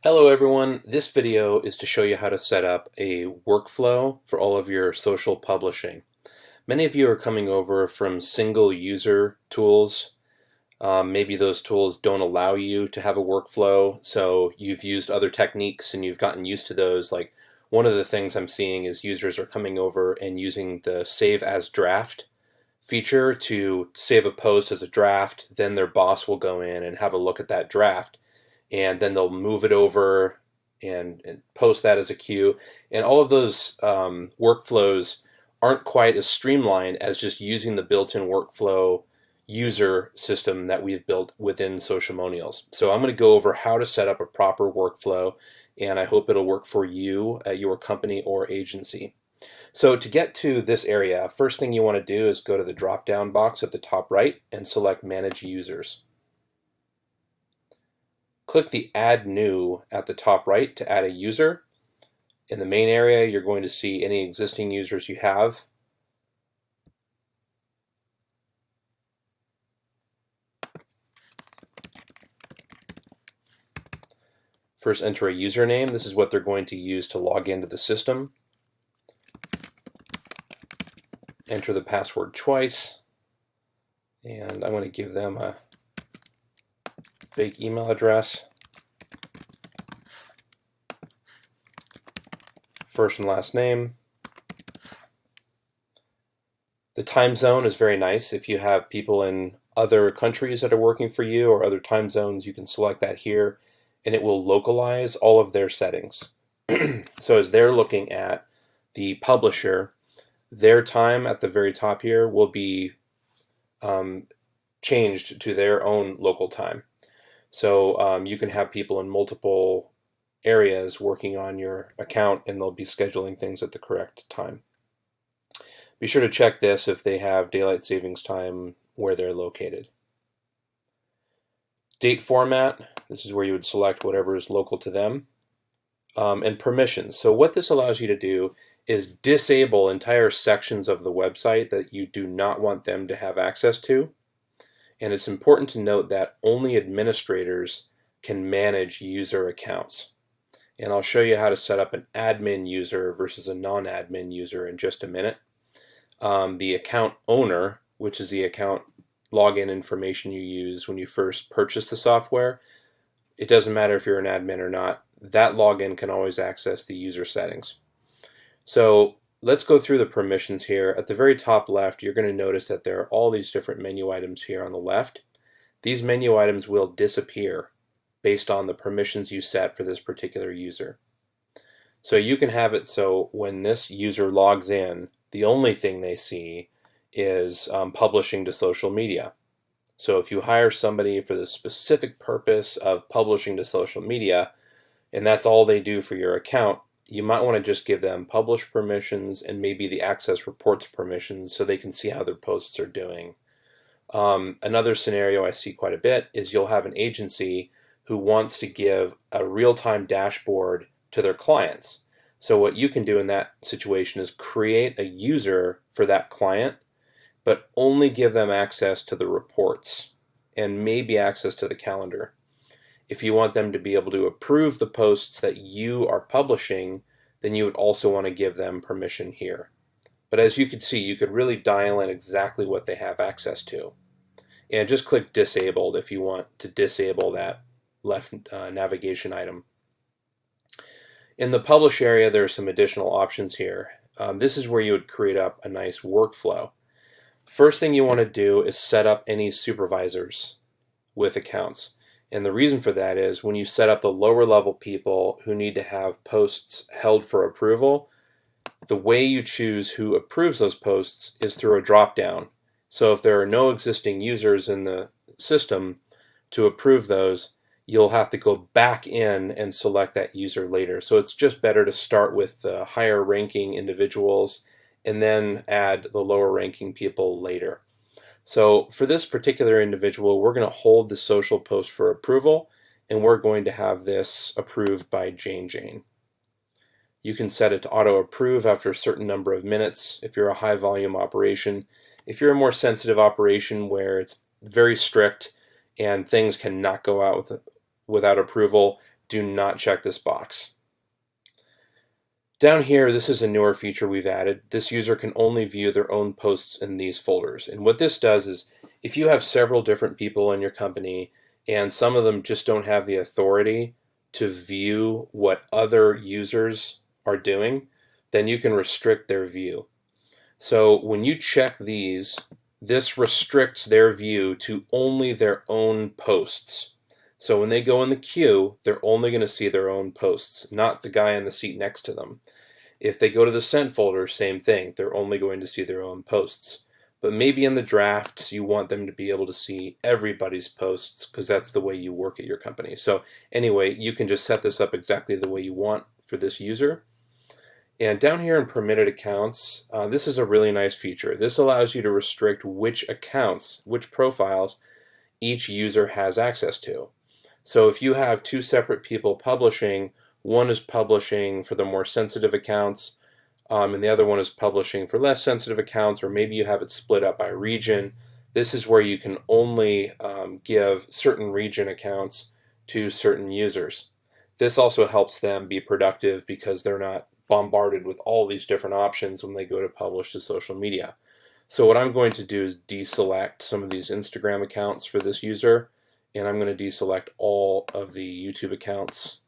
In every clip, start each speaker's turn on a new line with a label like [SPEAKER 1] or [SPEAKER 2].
[SPEAKER 1] Hello everyone, this video is to show you how to set up a workflow for all of your social publishing. Many of you are coming over from single user tools. Maybe those tools don't allow you to have a workflow, so you've used other techniques and you've gotten used to those. Like one of the things I'm seeing is users are coming over and using the save as draft feature to save a post as a draft. Then their boss will go in and have a look at that draft, and then they'll move it over and post that as a queue. And all of those workflows aren't quite as streamlined as just using the built-in workflow user system that we've built within Socialmonials. So I'm going to go over how to set up a proper workflow, and I hope it'll work for you at your company or agency. So to get to this area, first thing you want to do is go to the drop-down box at the top right and select Manage Users. Click the Add New at the top right to add a user. In the main area, you're going to see any existing users you have. First, enter a username. This is what they're going to use to log into the system. Enter the password twice, and I'm going to give them a fake email address. First and last name. The time zone is very nice. If you have people in other countries that are working for you or other time zones, you can select that here and it will localize all of their settings. So as they're looking at the publisher, their time at the very top here will be changed to their own local time. So you can have people in multiple areas working on your account and they'll be scheduling things at the correct time. Be sure to check this if they have daylight savings time where they're located. Date format, this is where you would select whatever is local to them. And permissions. So what this allows you to do is disable entire sections of the website that you do not want them to have access to. And it's important to note that only administrators can manage user accounts. And I'll show you how to set up an admin user versus a non-admin user in just a minute. The account owner, which is the account login information you use when you first purchase the software, it doesn't matter if you're an admin or not, that login can always access the user settings. So let's go through the permissions here. At the very top left, you're going to notice that there are all these different menu items here on the left. These menu items will disappear based on the permissions you set for this particular user. So you can have it so when this user logs in, the only thing they see is publishing to social media. So if you hire somebody for the specific purpose of publishing to social media, and that's all they do for your account, you might want to just give them publish permissions and maybe the access reports permissions so they can see how their posts are doing. Another scenario I see quite a bit is you'll have an agency who wants to give a real-time dashboard to their clients. So what you can do in that situation is create a user for that client, but only give them access to the reports and maybe access to the calendar. If you want them to be able to approve the posts that you are publishing, then you would also want to give them permission here. But as you can see, you could really dial in exactly what they have access to. And just click disabled if you want to disable that left navigation item. In the publish area, there are some additional options here. This is where you would create up a nice workflow. First thing you want to do is set up any supervisors with accounts. And the reason for that is when you set up the lower level people who need to have posts held for approval, the way you choose who approves those posts is through a drop down. So if there are no existing users in the system to approve those, you'll have to go back in and select that user later. So it's just better to start with the higher ranking individuals and then add the lower ranking people later. So for this particular individual, we're going to hold the social post for approval, and we're going to have this approved by Jane. You can set it to auto approve after a certain number of minutes if you're a high volume operation. If you're a more sensitive operation where it's very strict and things cannot go out without approval, do not check this box. Down here, this is a newer feature we've added. This user can only view their own posts in these folders. And what this does is, if you have several different people in your company and some of them just don't have the authority to view what other users are doing, then you can restrict their view. So when you check these, this restricts their view to only their own posts. So when they go in the queue, they're only going to see their own posts, not the guy in the seat next to them. If they go to the sent folder, same thing. They're only going to see their own posts. But maybe in the drafts, you want them to be able to see everybody's posts because that's the way you work at your company. So anyway, you can just set this up exactly the way you want for this user. And down here in permitted accounts, this is a really nice feature. This allows you to restrict which accounts, which profiles each user has access to. So if you have two separate people publishing, one is publishing for the more sensitive accounts, and the other one is publishing for less sensitive accounts, or maybe you have it split up by region. This is where you can only give certain region accounts to certain users. This also helps them be productive because they're not bombarded with all these different options when they go to publish to social media. So what I'm going to do is deselect some of these Instagram accounts for this user, and I'm going to deselect all of the YouTube accounts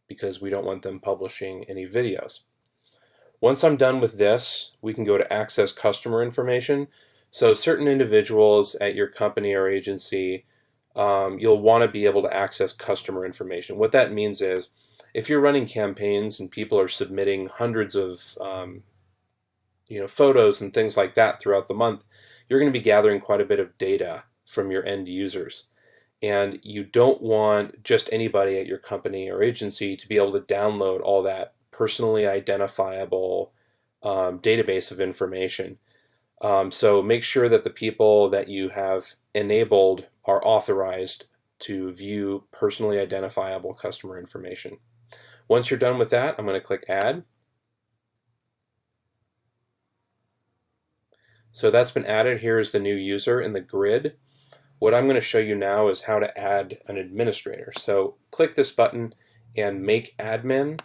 [SPEAKER 1] because we don't want them publishing any videos. Once I'm done with this, we can go to access customer information. So certain individuals at your company or agency, you'll want to be able to access customer information. What that means is if you're running campaigns and people are submitting hundreds of photos and things like that throughout the month, you're going to be gathering quite a bit of data from your end users. And you don't want just anybody at your company or agency to be able to download all that personally identifiable database of information. So make sure that the people that you have enabled are authorized to view personally identifiable customer information. Once you're done with that, I'm going to click Add. So that's been added. Here is the new user in the grid. What I'm going to show you now is how to add an administrator. So click this button and make admin.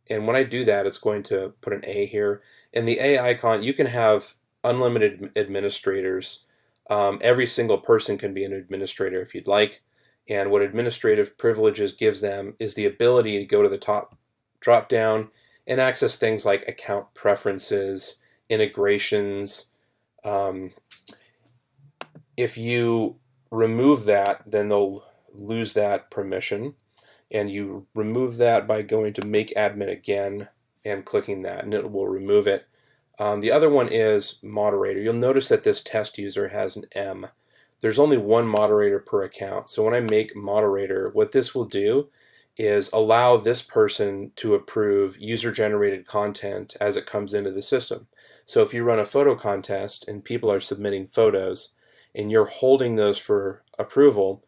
[SPEAKER 1] And when I do that, it's going to put an A here. In the A icon, you can have unlimited administrators. Every single person can be an administrator if you'd like. And what administrative privileges gives them is the ability to go to the top drop down and access things like account preferences, integrations. If you remove that, then they'll lose that permission. And you remove that by going to make admin again and clicking that, and it will remove it. The other one is moderator. You'll notice that this test user has an M. There's only one moderator per account. So when I make moderator, what this will do is allow this person to approve user-generated content as it comes into the system. So if you run a photo contest and people are submitting photos and you're holding those for approval,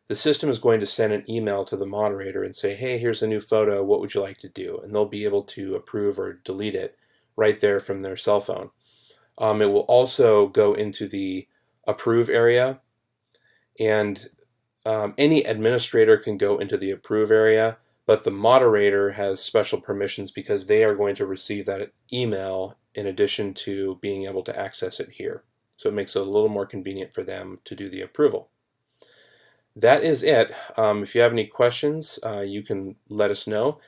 [SPEAKER 1] the system is going to send an email to the moderator and say, hey, here's a new photo, what would you like to do? And they'll be able to approve or delete it right there from their cell phone. It will also go into the approve area, and any administrator can go into the approve area, but the moderator has special permissions because they are going to receive that email in addition to being able to access it here. So it makes it a little more convenient for them to do the approval. That is it. If you have any questions, you can let us know.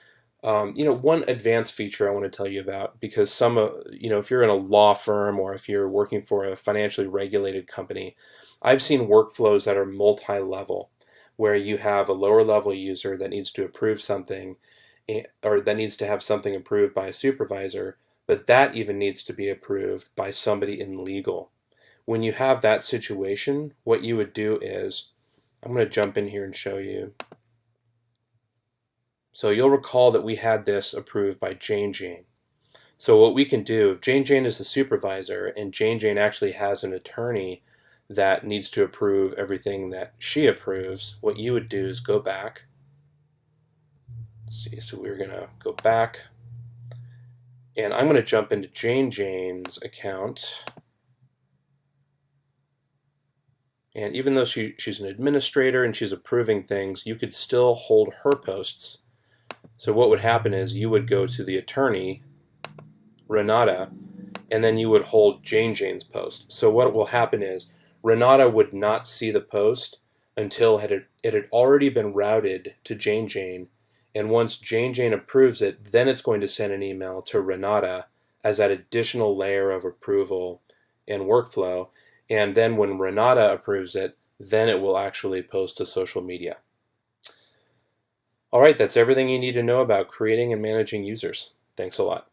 [SPEAKER 1] One advanced feature I want to tell you about, because if you're in a law firm or if you're working for a financially regulated company, I've seen workflows that are multi-level, where you have a lower level user that needs to approve something, or that needs to have something approved by a supervisor, but that even needs to be approved by somebody in legal. When you have that situation, what you would do is, I'm going to jump in here and show you. So you'll recall that we had this approved by Jane Jane. So what we can do, if Jane Jane is the supervisor and Jane Jane actually has an attorney that needs to approve everything that she approves, what you would do is go back. Let's see, so we're going to go back. And I'm going to jump into Jane Jane's account. And even though she's an administrator and she's approving things, you could still hold her posts. So what would happen is you would go to the attorney, Renata, and then you would hold Jane's post. So what will happen is Renata would not see the post until it had already been routed to Jane, and once Jane approves it, then it's going to send an email to Renata as that additional layer of approval and workflow, and then when Renata approves it, then it will actually post to social media. All right, that's everything you need to know about creating and managing users. Thanks a lot.